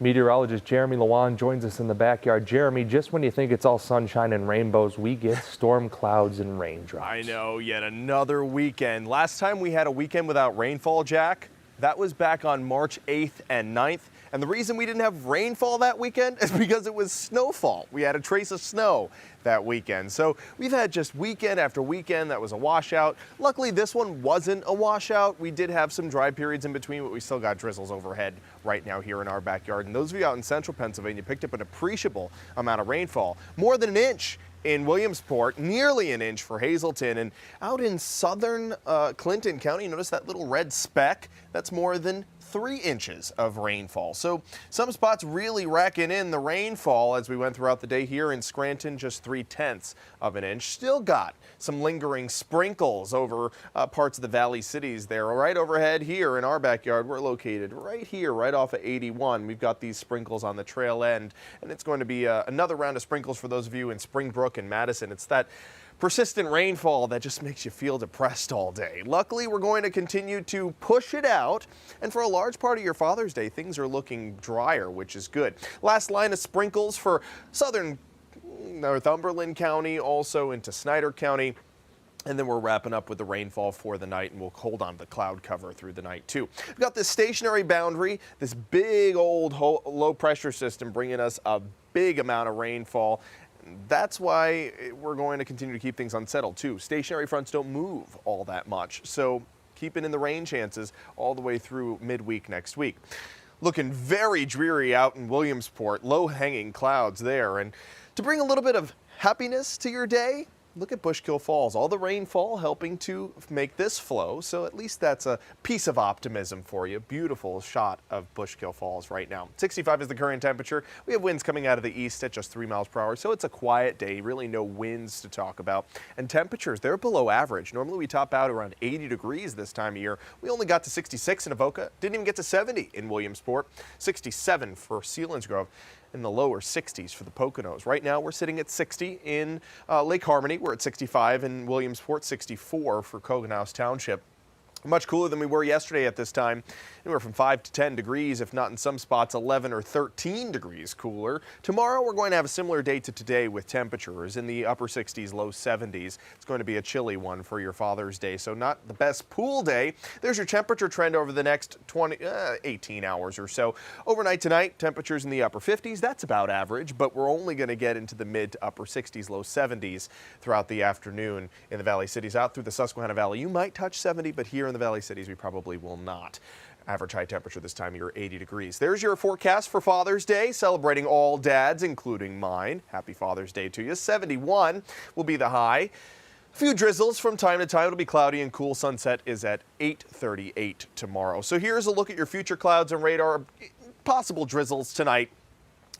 Meteorologist Jeremy Lawan joins us in the backyard. Jeremy, just when you think it's all sunshine and rainbows, we get storm clouds and raindrops. I know, yet another weekend. Last time we had a weekend without rainfall, Jack, that was back on March 8th and 9th. And the reason we didn't have rainfall that weekend is because it was snowfall. We had a trace of snow that weekend. So we've had just weekend after weekend that was a washout. Luckily, this one wasn't a washout. We did have some dry periods in between, but we still got drizzles overhead right now here in our backyard. And those of you out in central Pennsylvania picked up an appreciable amount of rainfall, more than an inch in Williamsport, nearly an inch for Hazleton, and out in southern Clinton County, notice that little red speck? That's more than 3 inches of rainfall. So some spots really racking in the rainfall as we went throughout the day. Here in Scranton, just 3/10 of an inch. Still got some lingering sprinkles over parts of the valley cities there. Right overhead here in our backyard, we're located right here, right off of 81. We've got these sprinkles on the trail end, and it's going to be another round of sprinkles for those of you in Springbrook and Madison. It's that persistent rainfall that just makes you feel depressed all day. Luckily, we're going to continue to push it out, and for a large part of your Father's Day, things are looking drier, which is good. Last line of sprinkles for southern Northumberland County, also into Snyder County. And then we're wrapping up with the rainfall for the night, and we'll hold on to the cloud cover through the night too. We've got this stationary boundary, this big old low pressure system bringing us a big amount of rainfall. That's why we're going to continue to keep things unsettled too. Stationary fronts don't move all that much, so keeping in the rain chances all the way through midweek next week. Looking very dreary out in Williamsport, low-hanging clouds there. And to bring a little bit of happiness to your day, look at Bushkill Falls. All the rainfall helping to make this flow, so at least that's a piece of optimism for you. Beautiful shot of Bushkill Falls right now. 65 is the current temperature. We have winds coming out of the east at just 3 miles per hour, so it's a quiet day. Really no winds to talk about. And temperatures, they're below average. Normally we top out around 80 degrees this time of year. We only got to 66 in Avoca. Didn't even get to 70 in Williamsport. 67 for Selinsgrove. In the lower 60s for the Poconos. Right now we're sitting at 60 in Lake Harmony. We're at 65 in Williamsport, 64 for Cogonhouse Township. Much cooler than we were yesterday at this time. Anywhere from 5 to 10 degrees, if not in some spots 11 or 13 degrees cooler. Tomorrow we're going to have a similar day to today with temperatures in the upper 60s, low 70s. It's going to be a chilly one for your Father's Day, so not the best pool day. There's your temperature trend over the next 18 hours or so. Overnight tonight, temperatures in the upper 50s. That's about average, but we're only going to get into the mid to upper 60s, low 70s throughout the afternoon in the Valley cities. Out through the Susquehanna Valley, you might touch 70, but here in the Valley cities, we probably will not. Average high temperature this time of year, 80 degrees. There's your forecast for Father's Day, celebrating all dads, including mine. Happy Father's Day to you. 71 will be the high. A few drizzles from time to time. It'll be cloudy and cool. Sunset is at 8:38 tomorrow. So here's a look at your future clouds and radar. Possible drizzles tonight.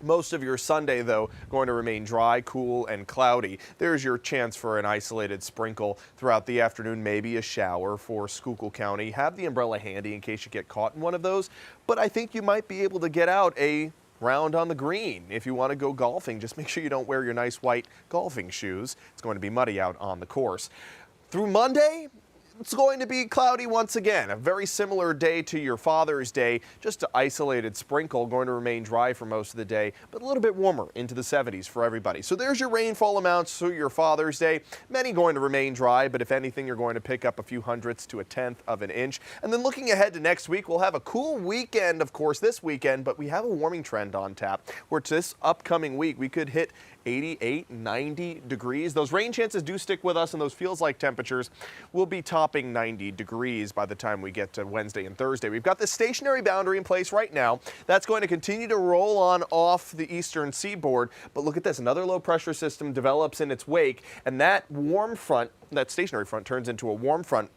Most of your Sunday, though, going to remain dry, cool, and cloudy. There's your chance for an isolated sprinkle throughout the afternoon, maybe a shower for Schuylkill County. Have the umbrella handy in case you get caught in one of those, but I think you might be able to get out a round on the green. If you want to go golfing, just make sure you don't wear your nice white golfing shoes. It's going to be muddy out on the course. Through Monday, it's going to be cloudy once again. A very similar day to your Father's Day. Just an isolated sprinkle, going to remain dry for most of the day, but a little bit warmer into the 70s for everybody. So there's your rainfall amounts for your Father's Day. Many going to remain dry, but if anything, you're going to pick up a few hundredths to a tenth of an inch. And then looking ahead to next week, we'll have a cool weekend, of course, this weekend, but we have a warming trend on tap, where this upcoming week we could hit 88, 90 degrees. Those rain chances do stick with us, and those feels like temperatures will be topping 90 degrees by the time we get to Wednesday and Thursday. We've got this stationary boundary in place right now. That's going to continue to roll on off the eastern seaboard. But look at this, another low pressure system develops in its wake, and that warm front, that stationary front, turns into a warm front.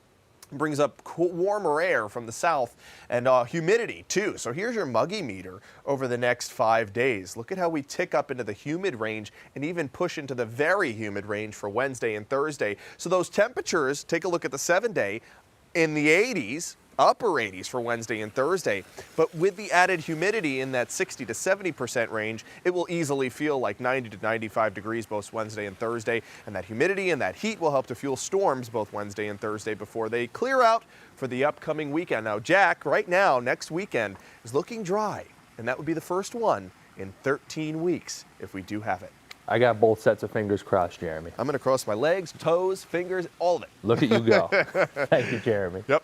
Brings up cool, warmer air from the south and humidity too. So here's your muggy meter over the next 5 days. Look at how we tick up into the humid range and even push into the very humid range for Wednesday and Thursday. So those temperatures, take a look at the 7-day, in the 80s, upper 80s for Wednesday and Thursday. But with the added humidity in that 60 to 70% range, it will easily feel like 90 to 95 degrees both Wednesday and Thursday. And that humidity and that heat will help to fuel storms both Wednesday and Thursday before they clear out for the upcoming weekend. Now, Jack, right now, next weekend is looking dry. and that would be the first one in 13 weeks if we do have it. I got both sets of fingers crossed, Jeremy. I'm going to cross my legs, toes, fingers, all of it. Look at you go. Thank you, Jeremy. Yep.